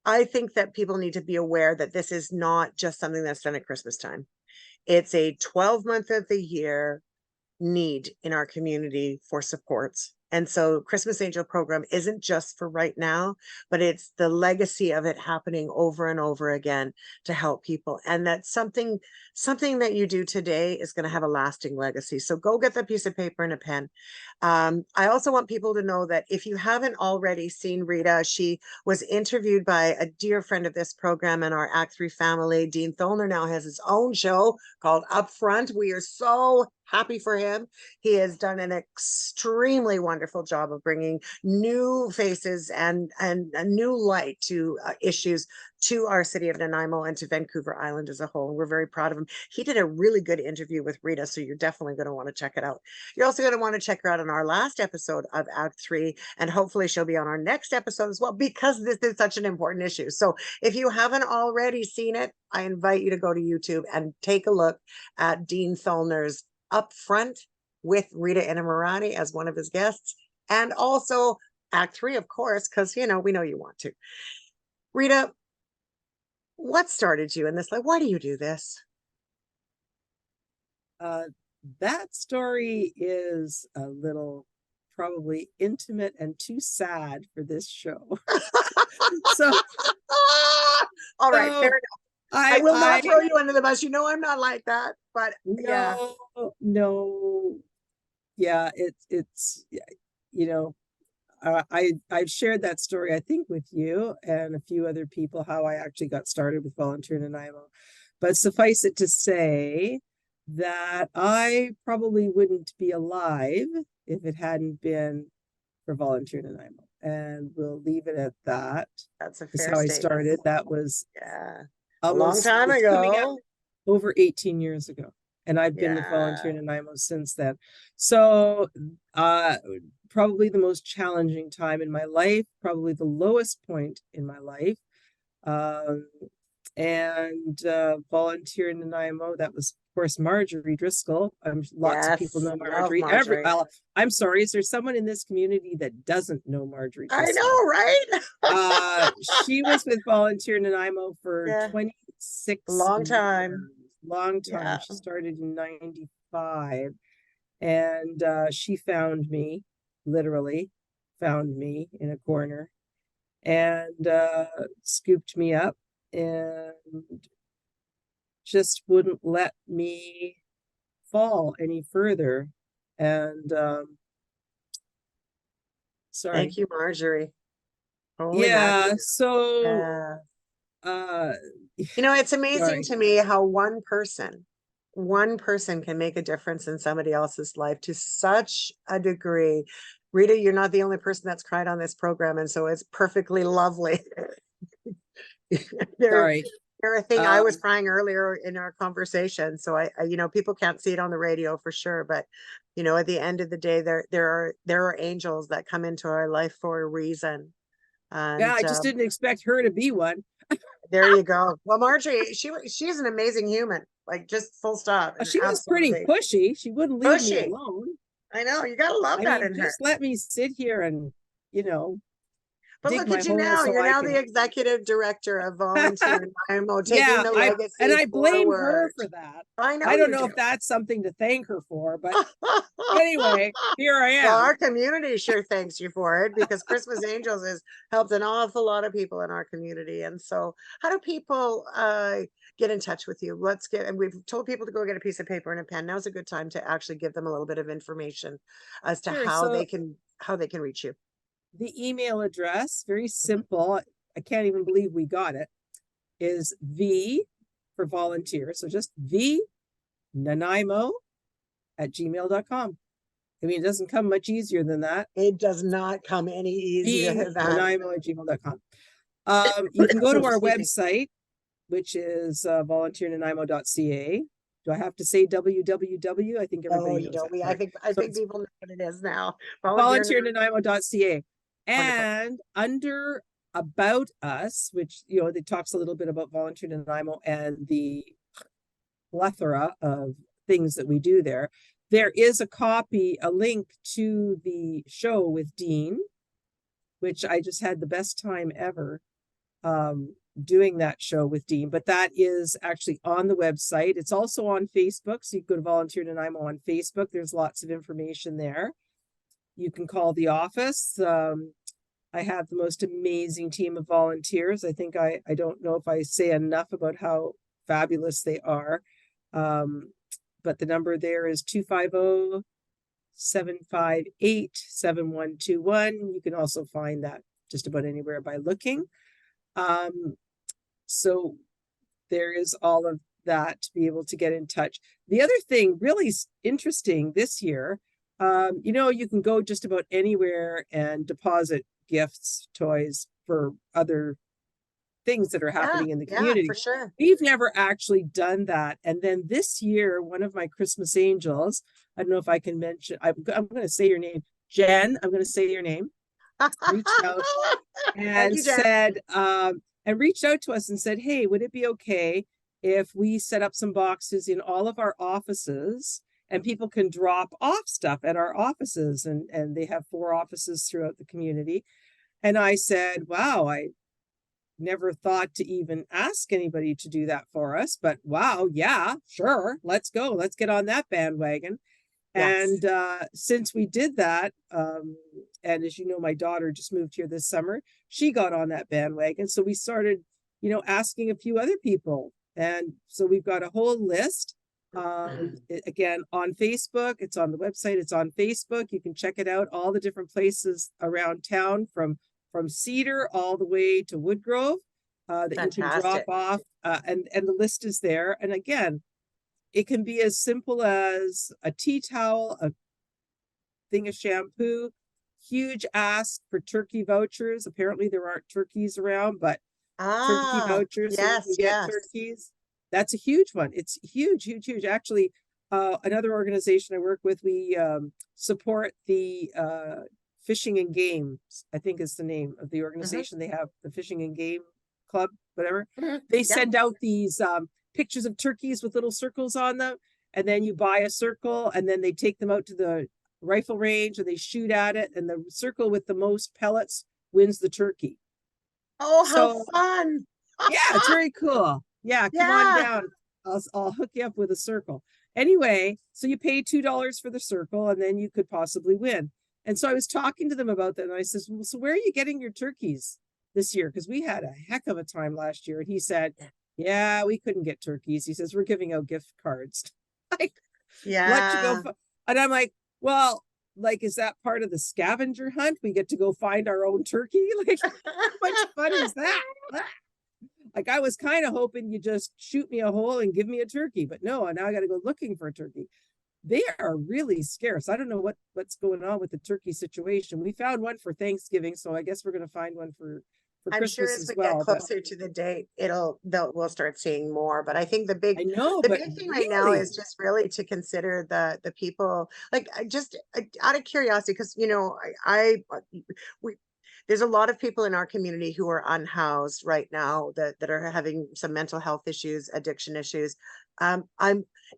S1: I think that people need to be aware that this is not just something that's done at Christmas time. It's a 12-month of the year need in our community for supports. And so Christmas Angel program isn't just for right now, but it's the legacy of it happening over and over again to help people. And that's something that you do today is going to have a lasting legacy. So go get the piece of paper and a pen. I also want people to know that if you haven't already seen Rita, she was interviewed by a dear friend of this program and our Act 3 family. Dean Tholner now has his own show called Upfront. We are so happy for him. He has done an extremely wonderful job of bringing new faces and a new light to issues to our city of Nanaimo and to Vancouver Island as a whole. We're very proud of him. He did a really good interview with Rita, so you're definitely going to want to check it out. You're also going to want to check her out on our last episode of Act 3, and hopefully she'll be on our next episode as well, because this is such an important issue. So if you haven't already seen it, I invite you to go to YouTube and take a look at Dean Tholner's Upfront with Rita Innamorati as one of his guests, and also Act 3, of course, because, you know, we know you want to. Rita, what started you in this? Like, why do you do this?
S2: That story is a little probably intimate and too sad for this show. so
S1: All right, fair
S2: so
S1: enough. I will not throw you under the bus. You know I'm not like that, but yeah.
S2: No, yeah, it's you know, I've shared that story, I think, with you and a few other people, how I actually got started with Volunteer in Nanaimo. But suffice it to say that I probably wouldn't be alive if it hadn't been for Volunteer in Nanaimo. And we'll leave it at that.
S1: That's a
S2: Is
S1: fair
S2: how I
S1: statement.
S2: started. That was
S1: A long time
S2: it's coming up
S1: ago.
S2: over 18 years ago. And I've been with Volunteer in Nanaimo since then. So probably the most challenging time in my life, probably the lowest point in my life. Volunteer in Nanaimo, that was, of course, Marjorie Driscoll. Lots of people know Marjorie. I'm sorry, is there someone in this community that doesn't know Marjorie Driscoll?
S1: I know,
S2: right? She was with Volunteer in Nanaimo for 26
S1: long time.
S2: years. Long time. She started in 95, and she found me, literally found me in a corner, and scooped me up and just wouldn't let me fall any further. And sorry.
S1: Thank you, Marjorie.
S2: Holy Marjorie. So
S1: you know, it's amazing to me how one person can make a difference in somebody else's life to such a degree. Rita, you're not the only person that's cried on this program, and so it's perfectly lovely.
S2: Sorry.
S1: I was crying earlier in our conversation, so I you know, people can't see it on the radio for sure, but you know, at the end of the day, there are angels that come into our life for a reason. And
S2: I just didn't expect her to be one.
S1: There you go. Well, Marjorie, she's an amazing human, like, just full stop.
S2: She was pretty pushy. She wouldn't leave me alone.
S1: I know, you gotta love that in her.
S2: Just let me sit here and, you know,
S1: but look at you now. You're now the executive director of Volunteer in Nanaimo, taking the legacy
S2: and I blame
S1: forward.
S2: her for that.
S1: I know.
S2: I don't know if that's something to thank her for, but anyway, here I am.
S1: Well, our community sure thanks you for it, because Christmas Angels has helped an awful lot of people in our community. And so how do people get in touch with you? And we've told people to go get a piece of paper and a pen. Now's a good time to actually give them a little bit of information as to how they can reach you.
S2: The email address, very simple. I can't even believe we got it, is V for volunteer. So just Nanaimo@gmail.com. I mean, it doesn't come much easier than that.
S1: It does not come any easier than that.
S2: Nanaimo@gmail.com. You can go to our website, which is volunteernanaimo.ca. Do I have to say www? I think everybody knows that.
S1: I think people know what it is now.
S2: Volunteernanaimo.ca. And under About Us, which, you know, it talks a little bit about Volunteer in Nanaimo and the plethora of things that we do there. There is a link to the show with Dean, which I just had the best time ever. doing that show with Dean, but that is actually on the website. It's also on Facebook. So you can go to Volunteer Nanaimo on Facebook. There's lots of information there. You can call the office. I have the most amazing team of volunteers. I think I don't know if I say enough about how fabulous they are. But the number there is 250-758-7121. You can also find that just about anywhere by looking. So there is all of that to be able to get in touch. The other thing really interesting this year, you can go just about anywhere and deposit gifts, toys for other things that are happening in the
S1: Yeah, for
S2: community.
S1: sure.
S2: We've never actually done that. And then this year, one of my Christmas angels, I don't know if I can mention, I'm going to say your name, Jen, I'm going to say your name, reached out
S1: Thank
S2: and
S1: you, Jen.
S2: said, and reached out to us and said, hey, would it be okay if we set up some boxes in all of our offices and people can drop off stuff at our offices? And they have 4 offices throughout the community. And I said, wow, I never thought to even ask anybody to do that for us, but wow, yeah, sure, let's go. Let's get on that bandwagon.
S1: Yes.
S2: And since we did that, and as you know, my daughter just moved here this summer, she got on that bandwagon. So we started, asking a few other people. And so we've got a whole list. Again, on Facebook, it's on the website, it's on Facebook. You can check it out, all the different places around town from Cedar all the way to Woodgrove that you can drop
S1: Fantastic.
S2: off. And the list is there. And again, it can be as simple as a tea towel, a thing of shampoo, huge ask for turkey vouchers. Apparently there aren't turkeys around, but turkey vouchers so you can
S1: Yes,
S2: get
S1: yes.
S2: turkeys. That's a huge one. It's huge, huge, huge. Actually, another organization I work with, we support the Fishing and Game, I think is the name of the
S1: Mm-hmm.
S2: organization. They have the Fishing and Game Club, whatever.
S1: Mm-hmm.
S2: They
S1: Yep.
S2: send out these pictures of turkeys with little circles on them. And then you buy a circle and then they take them out to the rifle range and they shoot at it. And the circle with the most pellets wins the turkey.
S1: Oh, how
S2: So
S1: fun.
S2: yeah, it's very cool. Yeah, come on
S1: Yeah.
S2: down. I'll hook you up with a circle. Anyway, so you pay $2 for the circle and then you could possibly win. And so I was talking to them about that and I says, well, so where are you getting your turkeys this year? Because we had a heck of a time last year. And he said, yeah, we couldn't get turkeys. He says, we're giving out gift cards. Like, let you go.
S1: Yeah.
S2: And I'm like, well, like, is that part of the scavenger hunt? We get to go find our own turkey? Like, how much fun is that? Like, I was kind of hoping you just shoot me a hole and give me a turkey, but no, now I got to go looking for a turkey. They are really scarce. I don't know what's going on with the turkey situation. We found one for Thanksgiving, so I guess we're going to find one for
S1: I'm sure
S2: Christmas
S1: as
S2: as
S1: we get
S2: well. But
S1: closer to the date, we'll start seeing more. But I think
S2: I know,
S1: the
S2: but
S1: big thing right now
S2: really,
S1: is just really to consider the people, like, I just out of curiosity, because we there's a lot of people in our community who are unhoused right now that are having some mental health issues, addiction issues. I'm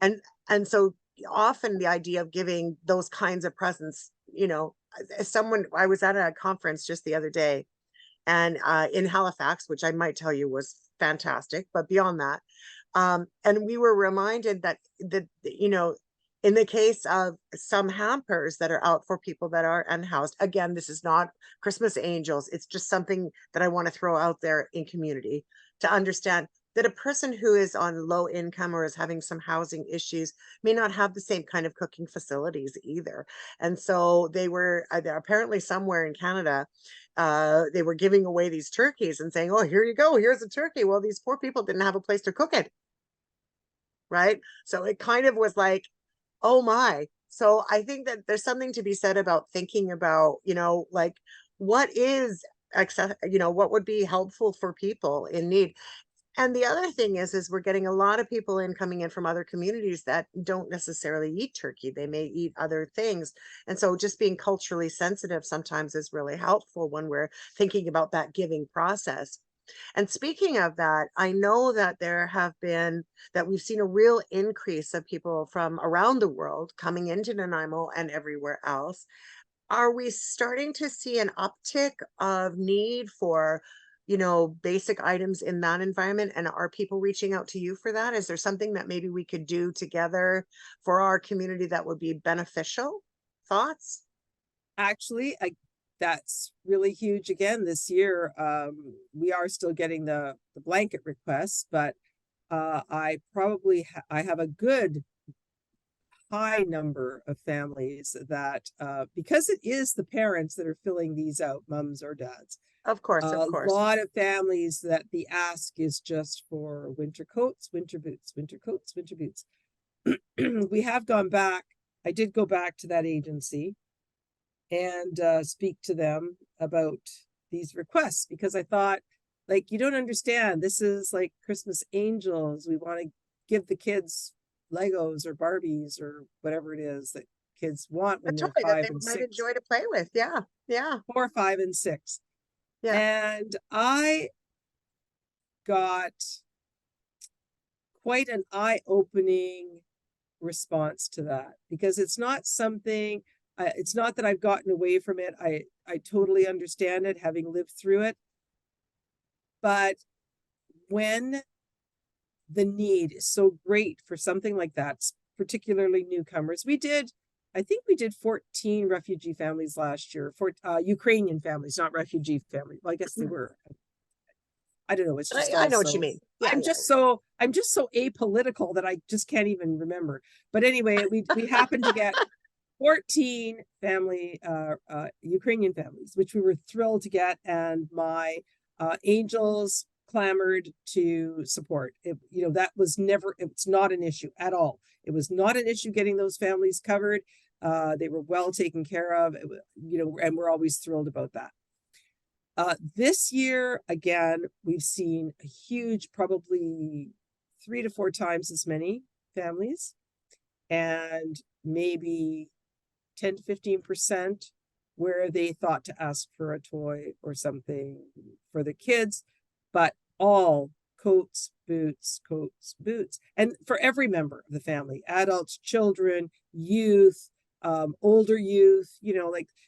S1: and so often the idea of giving those kinds of presents, as someone, I was at a conference just the other day and in Halifax, which I might tell you was fantastic. But beyond that, and we were reminded that in the case of some hampers that are out for people that are unhoused, again, this is not Christmas angels. It's just something that I want to throw out there in community to understand that a person who is on low income or is having some housing issues may not have the same kind of cooking facilities either. And so they were apparently somewhere in Canada, they were giving away these turkeys and saying, oh, here you go, here's a turkey. Well, these poor people didn't have a place to cook it. Right. So it kind of was like, oh my. So I think that there's something to be said about thinking about, like, what is access, what would be helpful for people in need. And the other thing is we're getting a lot of people coming in from other communities that don't necessarily eat turkey. They may eat other things. And so just being culturally sensitive sometimes is really helpful when we're thinking about that giving process. And speaking of that, I know that we've seen a real increase of people from around the world coming into Nanaimo and everywhere else. Are we starting to see an uptick of need for you know, basic items in that environment? And are people reaching out to you for that? Is there something that maybe we could do together for our community that would be beneficial? Thoughts?
S2: Actually, that's really huge again this year. We are still getting the blanket requests, but I have a good high number of families that because it is the parents that are filling these out, mums or dads.
S1: Of course, of
S2: A
S1: course.
S2: lot of families that the ask is just for winter coats, winter boots, winter coats, winter boots. We have gone back. I did go back to that agency and speak to them about these requests because I thought, like, you don't understand. This is like Christmas angels. We want to give the kids Legos or Barbies or whatever it is that kids want
S1: A
S2: when they're
S1: toy that
S2: five
S1: they
S2: and
S1: might
S2: six,
S1: enjoy to play with. Yeah. Yeah.
S2: 4, 5, and 6.
S1: Yeah.
S2: And I got quite an eye-opening response to that because it's not something, it's not that I've gotten away from it. I totally understand it, having lived through it. But when the need is so great for something like that, particularly newcomers, I think we did 14 refugee families last year, for Ukrainian families, not refugee families. Well, I guess they were. I don't know. It's just
S1: I know what you
S2: also,
S1: mean. Yeah. Yeah.
S2: I'm just so apolitical that I just can't even remember. But anyway, we happened to get 14 Ukrainian families, which we were thrilled to get. And my angels clamored to support it. That was never, it's not an issue at all. It was not an issue getting those families covered. They were well taken care of, and we're always thrilled about that. This year, again, we've seen a huge, probably 3 to 4 times as many families, and maybe 10 to 15% where they thought to ask for a toy or something for the kids, but all coats, boots, and for every member of the family, adults, children, youth, older youth,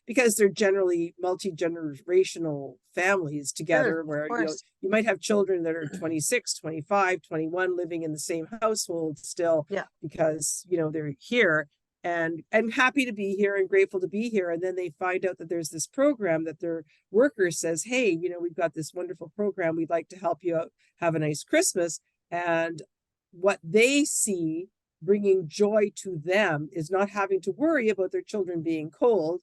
S2: because they're generally multi-generational families
S1: Sure.
S2: together
S1: Of
S2: where,
S1: course.
S2: you might have children that are 26, 25, 21 living in the same household still
S1: Yeah.
S2: because, they're here and happy to be here and grateful to be here. And then they find out that there's this program that their worker says, hey, we've got this wonderful program. We'd like to help you out, have a nice Christmas. And what they see bringing joy to them is not having to worry about their children being cold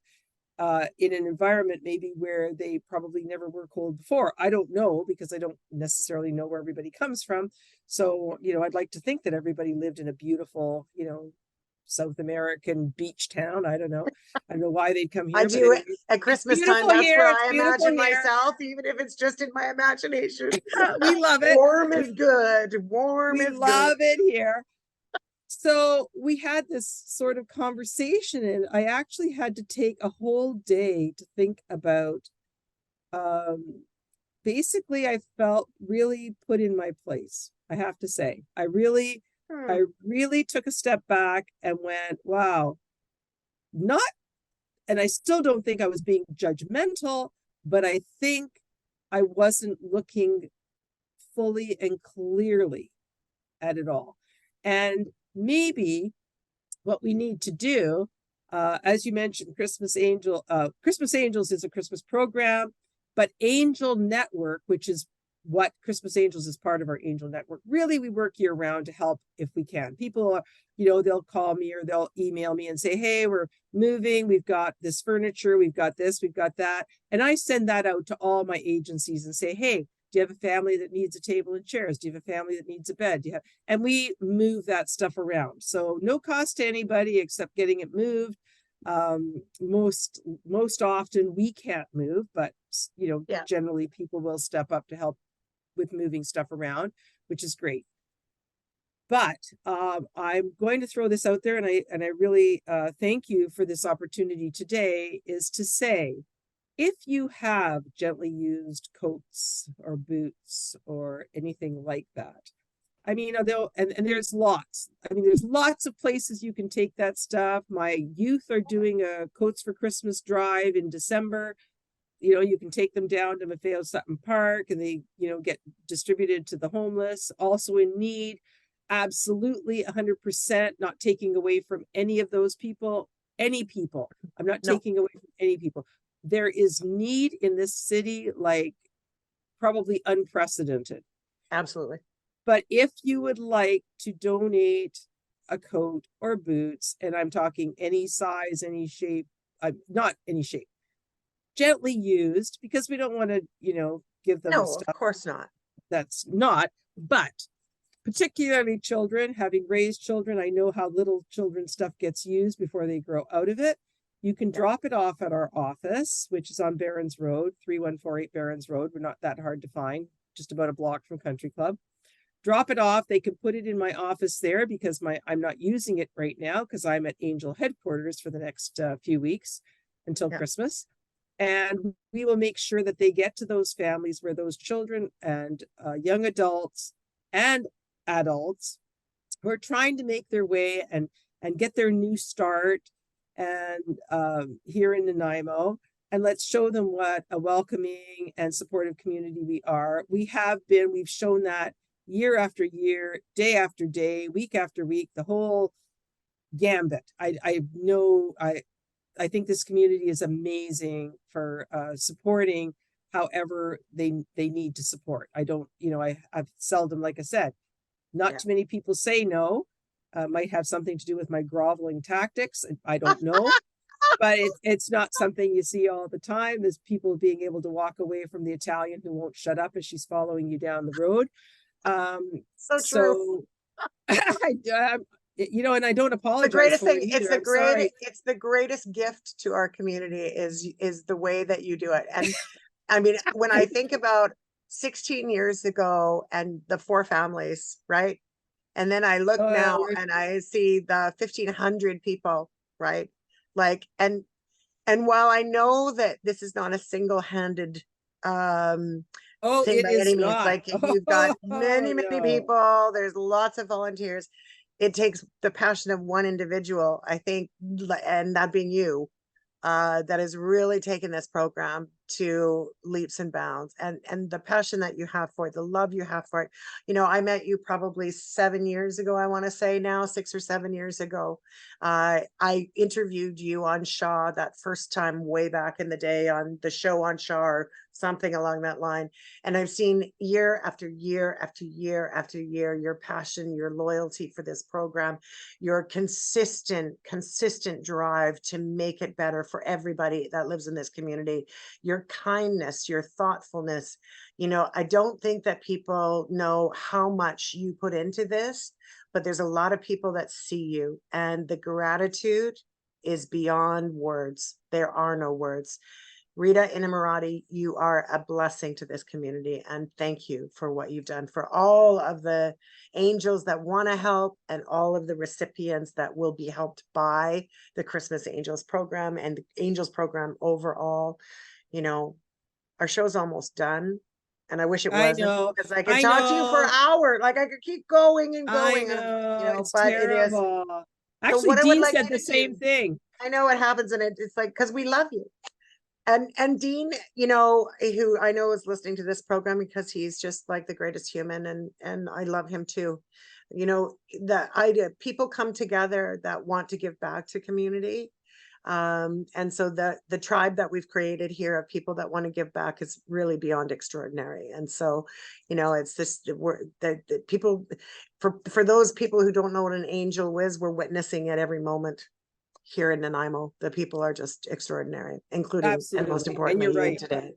S2: in an environment maybe where they probably never were cold before. I don't know because I don't necessarily know where everybody comes from. So, I'd like to think that everybody lived in a beautiful, South American beach town. I don't know. I don't know why they'd come
S1: I
S2: here, but
S1: do it
S2: anyway,
S1: at
S2: it's
S1: Christmas time.
S2: beautiful
S1: That's
S2: here.
S1: where
S2: It's
S1: I
S2: beautiful
S1: imagine
S2: here.
S1: myself, even if it's just in my imagination.
S2: We love it.
S1: Warm is good. Warm
S2: We
S1: is good.
S2: love it here. So we had this sort of conversation, and I actually had to take a whole day to think about. Basically, I felt really put in my place. I have to say, I really took a step back and went, wow, not, and I still don't think I was being judgmental, but I think I wasn't looking fully and clearly at it all. And maybe what we need to do, as you mentioned, Christmas Angels is a Christmas program, but Angel Network, which is what Christmas Angels is part of our Angel Network. Really, we work year round to help if we can. People are, they'll call me or they'll email me and say, hey, we're moving. We've got this furniture. We've got this, we've got that. And I send that out to all my agencies and say, hey, do you have a family that needs a table and chairs? Do you have a family that needs a bed? And we move that stuff around. So no cost to anybody except getting it moved. Most often we can't move, but
S1: Yeah.
S2: generally people will step up to help with moving stuff around, which is great. But I'm going to throw this out there, and I really thank you for this opportunity today, is to say, if you have gently used coats or boots or anything like that, I mean, and there's lots. I mean, there's lots of places you can take that stuff. My youth are doing a Coats for Christmas drive in December. you know, you can take them down to Maffeo Sutton Park and they, you know, get distributed to the homeless, also in need. Absolutely 100% not taking away from any of those people, any people. I'm not
S1: No,
S2: taking away from any people. There is need in this city, like probably unprecedented.
S1: absolutely.
S2: But if you would like to donate a coat or boots, and I'm talking any size, any shape, not any shape, gently used, because we don't want to, you know, give them
S1: No, of
S2: stuff
S1: course not.
S2: that's not, but particularly children, having raised children, I know how little children stuff gets used before they grow out of it. You can
S1: Yeah,
S2: drop it off at our office, which is on Barron's Road, 3148 Barron's Road. We're not that hard to find, just about a block from Country Club. Drop it off. They can put it in my office there because I'm not using it right now because I'm at Angel headquarters for the next few weeks until
S1: yeah.
S2: Christmas. And we will make sure that they get to those families where those children and young adults and adults who are trying to make their way and get their new start and here in Nanaimo. And let's show them what a welcoming and supportive community we are. We've shown that year after year, day after day, week after week, the whole gambit. I know I think this community is amazing for supporting however they need to support. I don't, you know, I've seldom, like I said, not
S1: Yeah.
S2: too many people say no. Might have something to do with my groveling tactics. I don't know, but it's not something you see all the time. There's people being able to walk away from the Italian who won't shut up as she's following you down the road.
S1: So true.
S2: So you know, and I don't
S1: The
S2: apologize
S1: greatest
S2: for
S1: thing,
S2: it either. I'm sorry.
S1: it's the greatest gift to our community is the way that you do it. And I mean, when I think about 16 years ago and the four families, right? And then I look
S2: Oh,
S1: now and I see the 1,500 people, right? Like, and while I know that this is not a single-handed um
S2: oh,
S1: thing
S2: it
S1: by any
S2: is
S1: means,
S2: not.
S1: like you've got
S2: Oh
S1: many
S2: no.
S1: people, there's lots of volunteers. It takes the passion of one individual, I think, and that being you, that has really taken this program to leaps and bounds, and the passion that you have for it, the love you have for it. You know, I met you probably 7 years ago, I want to say now, 6 or 7 years ago. I interviewed you on Shaw that first time way back in the day on the show on Shaw or something along that line. And I've seen year after year after year after year your passion, your loyalty for this program, your consistent drive to make it better for everybody that lives in this community, your kindness, your thoughtfulness. You know, I don't think that people know how much you put into this, but there's a lot of people that see you, and the gratitude is beyond words. There are no words. Rita Innamorati, you are a blessing to this community, and thank you for what you've done for all of the angels that want to help and all of the recipients that will be helped by the Christmas Angels program and the Angels program overall. You know, our show's almost done, and I wish it
S2: I
S1: wasn't,
S2: know.
S1: because I could
S2: I
S1: talk to you for
S2: know.
S1: hours. Like I could keep going and
S2: I
S1: going, and you
S2: know.
S1: know,
S2: It's
S1: but it is.
S2: terrible.
S1: So
S2: Actually,
S1: what I would
S2: Dean
S1: like
S2: said
S1: you
S2: the
S1: to do,
S2: same thing.
S1: I know what happens, and it's like, because we love you. And Dean, you know, who I know is listening to this program, because he's just like the greatest human, and I love him too. You know, the idea people come together that want to give back to community. And so the tribe that we've created here of people that want to give back is really beyond extraordinary. And so, you know, it's this, we're the people, for those people who don't know what an angel is, we're witnessing it every moment here in Nanaimo. The people are just extraordinary, including and most
S2: Absolutely. And
S1: importantly
S2: you're
S1: you
S2: right.
S1: today.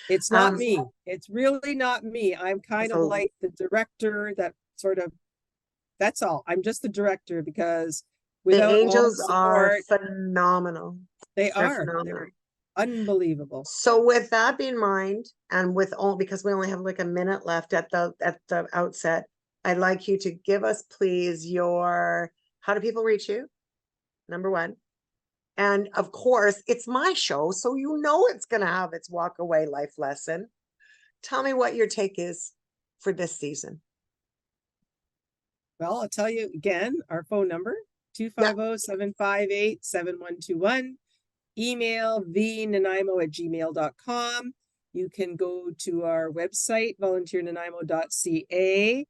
S2: It's not
S1: Um,
S2: me. It's really not me. I'm kind of
S1: so
S2: like the director that sort of, that's all. I'm just the director because
S1: the
S2: without all the
S1: angels are
S2: support,
S1: phenomenal. They're
S2: they're
S1: phenomenal.
S2: unbelievable.
S1: So with that in mind, and with all, because we only have like a minute left at the outset, I'd like you to give us please your, how do people reach you? Number one. And of course, it's my show, so you know it's going to have its walk away life lesson. Tell me what your take is for this season.
S2: Well, I'll tell you again, our phone number,
S1: Yeah.
S2: 250-758-7121. email vnanaimo@gmail.com. You can go to our website, volunteernanaimo.ca.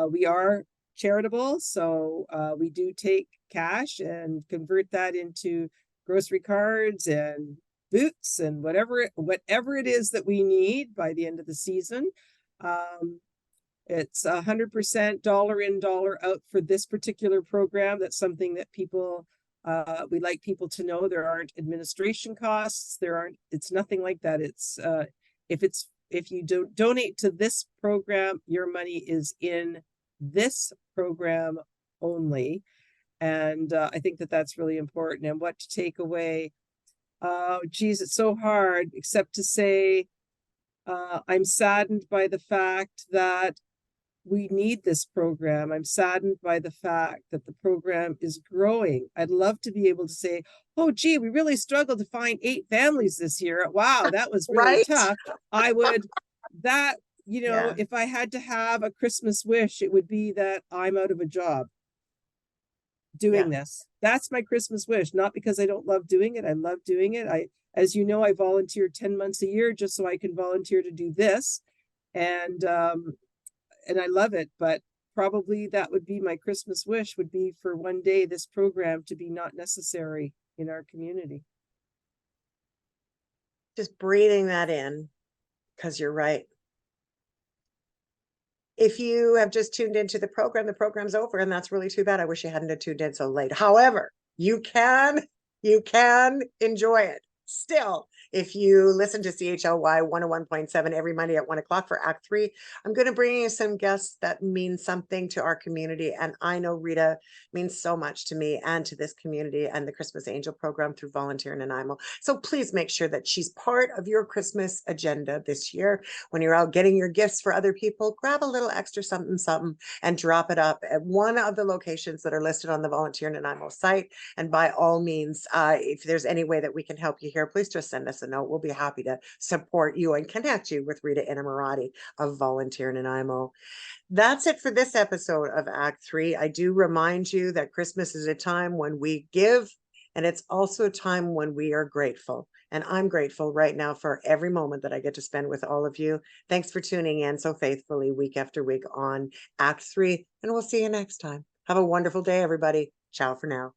S2: We are charitable, so we do take cash and convert that into grocery cards and boots and whatever it is that we need by the end of the season. It's 100% dollar in, dollar out for this particular program. That's something that people, we like people to know. There aren't administration costs. It's nothing like that. If you donate to this program, your money is in this program only. And I think that that's really important. And what to take away. Geez, it's so hard, except to say, I'm saddened by the fact that we need this program. I'm saddened by the fact that the program is growing. I'd love to be able to say, oh, gee, we really struggled to find 8 families this year. Wow, that was really
S1: Right?
S2: tough.
S1: Yeah.
S2: If I had to have a Christmas wish, it would be that I'm out of a job doing this. That's my Christmas wish, not because I don't love doing it. I love doing it. As you know, I volunteer 10 months a year just so I can volunteer to do this. And I love it, but probably that would be my Christmas wish, would be for one day this program to be not necessary in our community.
S1: Just breathing that in, because you're right. If you have just tuned into the program's over, and that's really too bad. I wish you hadn't tuned in so late. However, you can enjoy it still. If you listen to CHLY 101.7 every Monday at 1 o'clock for Act 3, I'm going to bring you some guests that mean something to our community. And I know Rita means so much to me and to this community and the Christmas Angel program through Volunteer in Nanaimo. So please make sure that she's part of your Christmas agenda this year. When you're out getting your gifts for other people, grab a little extra something, something, and drop it up at one of the locations that are listed on the Volunteer in Nanaimo site. And by all means, if there's any way that we can help you here, please just send us a note. We'll be happy to support you and connect you with Rita Innamorati of Volunteer in Nanaimo. That's it for this episode of Act 3. I do remind you that Christmas is a time when we give, and it's also a time when we are grateful. And I'm grateful right now for every moment that I get to spend with all of you. Thanks for tuning in so faithfully week after week on Act 3, and we'll see you next time. Have a wonderful day, everybody. Ciao for now.